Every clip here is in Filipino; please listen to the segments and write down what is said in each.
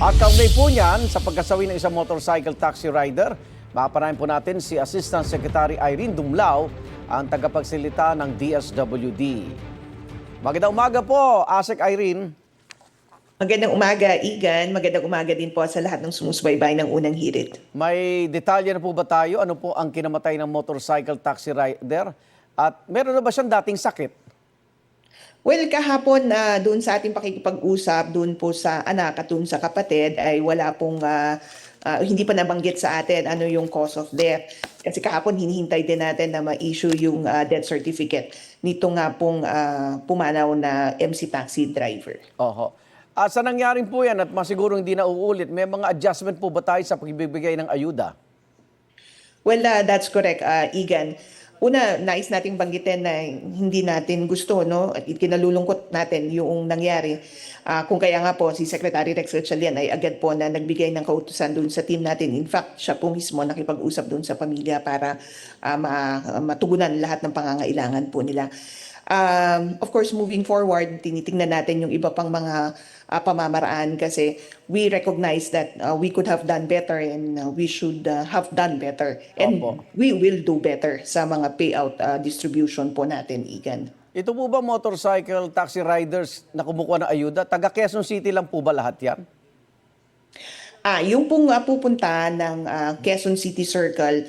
At kaugnay po niyan, sa pagkasawi ng isang motorcycle taxi rider, makapanayan po natin si Assistant Secretary Irene Dumlao, ang tagapagsalita ng DSWD. Magandang umaga po, Asek Irene. Magandang umaga, Igan. Magandang umaga din po sa lahat ng sumusubaybay ng unang hirit. May detalye na po ba tayo? Ano po ang kinamatay ng motorcycle taxi rider? At meron na ba siyang dating sakit? Well, kahapon doon sa ating pakikipag-usap, doon po sa anak at doon sa kapatid ay wala pong, hindi pa nabanggit sa atin ano yung cause of death. Kasi kahapon hinihintay din natin na ma-issue yung death certificate nito nga pong pumanaw na MC taxi driver. Oho. At sa nangyaring po yan at masiguro hindi na uulit, may mga adjustment po ba tayo sa pagbibigay ng ayuda? Well, that's correct, Igan. Una, nais nating banggitin na hindi natin gusto, no? At kinalulungkot natin yung nangyari. Kung kaya nga po, si Secretary Rex Gatchalian ay agad po na nagbigay ng kautusan doon sa team natin. In fact, siya po mismo nakipag-usap doon sa pamilya para matugunan lahat ng pangangailangan po nila. Of course, moving forward, tinitingnan natin yung iba pang mga pamamaraan kasi we recognize that we could have done better and we should have done better. And Opo. we will do better sa mga payout distribution po natin, Igan. Ito po ba motorcycle taxi riders na kumukuha ng ayuda? Taga Quezon City lang po ba lahat yan? Yung pong pupunta ng Quezon City Circle,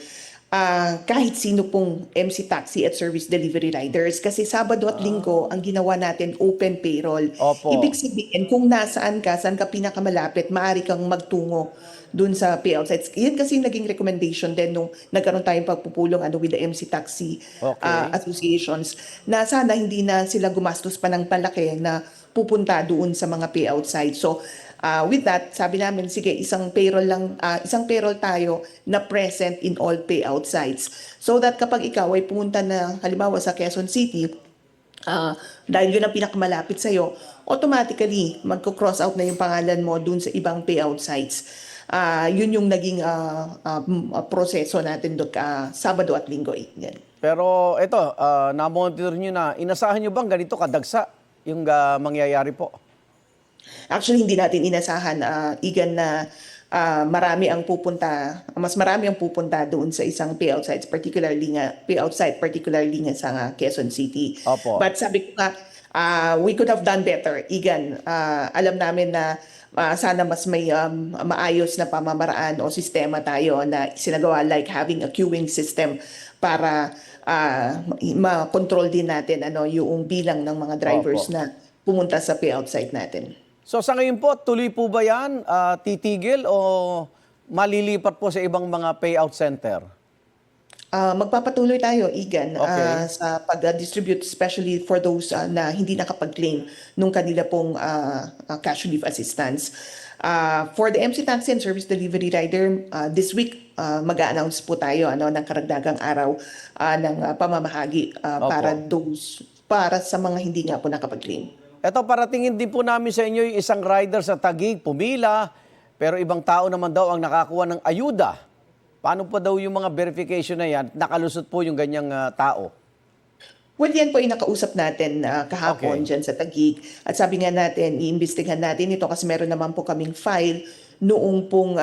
kahit sino pong MC taxi at service delivery riders kasi Sabado at Linggo ang ginawa natin open payroll. Opo. Ibig sabihin kung saan ka pinakamalapit, maaari kang magtungo dun sa payout sites. Yan kasi naging recommendation din nung nagkaroon tayong pagpupulong with the MC taxi Okay. associations na sana hindi na sila gumastos pa ng palaki na pupunta doon sa mga payout sites. So with that, sabi namin, sige, isang payroll tayo na present in all payout sites. So that kapag ikaw ay pumunta na, halimbawa sa Quezon City, dahil yun ang pinakamalapit sa'yo, automatically, magko-cross out na yung pangalan mo dun sa ibang payout sites. Yun yung naging proseso natin doon Sabado at Linggo. Yan. Pero ito, na-monitor nyo na, inasahan nyo bang ganito kadagsa yung mangyayari po? Actually, hindi natin inasahan, Igan, na mas marami ang pupunta doon sa isang payout site, particularly nga sa Quezon City. Opo. But sabi ko nga, we could have done better, Igan. Alam namin na sana mas may maayos na pamamaraan o sistema tayo na sinagawa, like having a queuing system para ma-control din natin yung bilang ng mga drivers Opo. na pumunta sa payout site natin. So sa ngayon po, tuloy po ba yan? Titigil o malilipat po sa ibang mga payout center? Magpapatuloy tayo, Igan, Okay. sa pag-distribute, especially for those na hindi nakapag-claim nung kanila pong cash relief assistance. For the MC Taxi and Service Delivery Rider, this week, mag-a-announce po tayo ng karagdagang araw ng pamamahagi para sa mga hindi nga po nakapag-claim. Ito, paratingin din po namin sa inyo yung isang rider sa Taguig, pumila, pero ibang tao naman daw ang nakakuha ng ayuda. Paano pa daw yung mga verification na yan? Nakalusot po yung ganyang tao. Well, yan po yung nakausap natin kahapon Okay. dyan sa Taguig. At sabi nga natin, iimbestigahan natin ito kasi meron naman po kaming file noong pong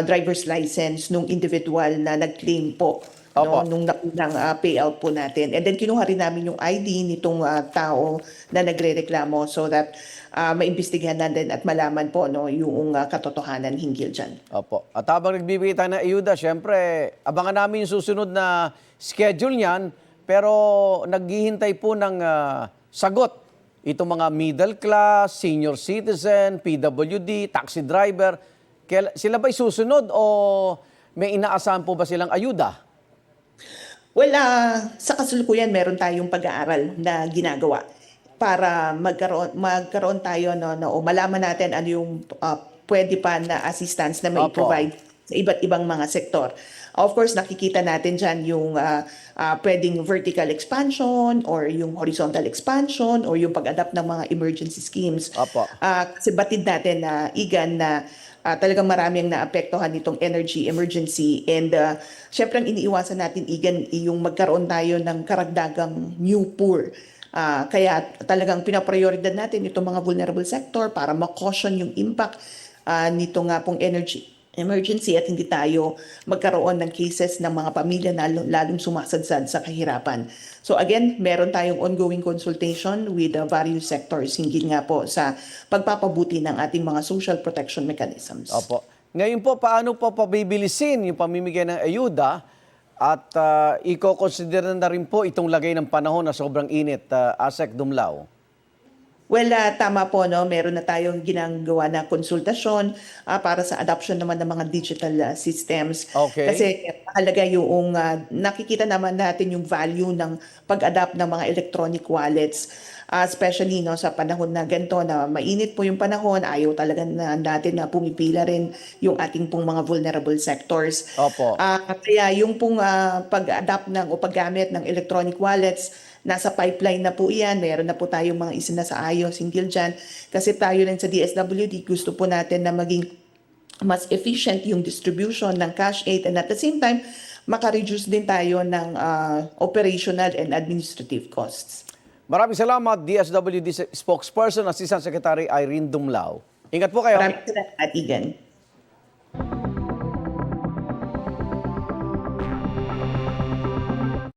driver's license nung individual na nag-claim po. Opo. Nung naunang payout po natin. And then kinuha rin namin yung ID nitong tao na nagre-reklamo so that maimbestigahan natin at malaman po yung katotohanan hinggil dyan. Opo. At habang nagbibigay tayo ng ayuda, syempre, abangan namin yung susunod na schedule niyan, pero naghihintay po ng sagot. Itong mga middle class, senior citizen, PWD, taxi driver, sila ba'y susunod o may inaasahan po ba silang ayuda? Well, sa kasalukuyan meron tayong pag-aaral na ginagawa para magkaroon tayo o malaman natin ano yung pwede pa na assistance na may Opo. provide sa iba't ibang mga sektor. Of course, nakikita natin dyan yung pwedeng vertical expansion or yung horizontal expansion or yung pag-adapt ng mga emergency schemes. Opo. Kasi batid natin na Igan na talagang marami ang naapektuhan nitong energy emergency and syempre ang iniiwasan natin, Igan, yung magkaroon tayo ng karagdagang new poor. Kaya talagang pinaprioridad natin itong mga vulnerable sector para ma-caution yung impact nito nga pong energy emergency at hindi tayo magkaroon ng cases ng mga pamilya na lalong sumasadsad sa kahirapan. So again, meron tayong ongoing consultation with the various sectors hinggil nga po sa pagpapabuti ng ating mga social protection mechanisms. Opo. Ngayon po, paano po pabibilisin yung pamimigay ng ayuda at i-consider na rin po itong lagay ng panahon na sobrang init, Asek Dumlao? Well, tama po, no? Meron na tayong ginagawa na konsultasyon para sa adoption naman ng mga digital systems. Okay. Kasi mahalaga yung nakikita naman natin yung value ng pag-adapt ng mga electronic wallets. Especially no, sa panahon na ganito na mainit po yung panahon, ayaw talaga na natin na pumipila rin yung ating pong mga vulnerable sectors. Opo. Kaya yung pong pag-adapt o paggamit ng electronic wallets, nasa pipeline na po iyan. Meron na po tayong mga isinasaayos hinggil dyan. Kasi tayo rin sa DSWD, gusto po natin na maging mas efficient yung distribution ng cash aid and at the same time, makareduce din tayo ng operational and administrative costs. Maraming salamat, DSWD spokesperson, Assistant Secretary Irene Dumlao. Ingat po kayo. Maraming salamat, Igan.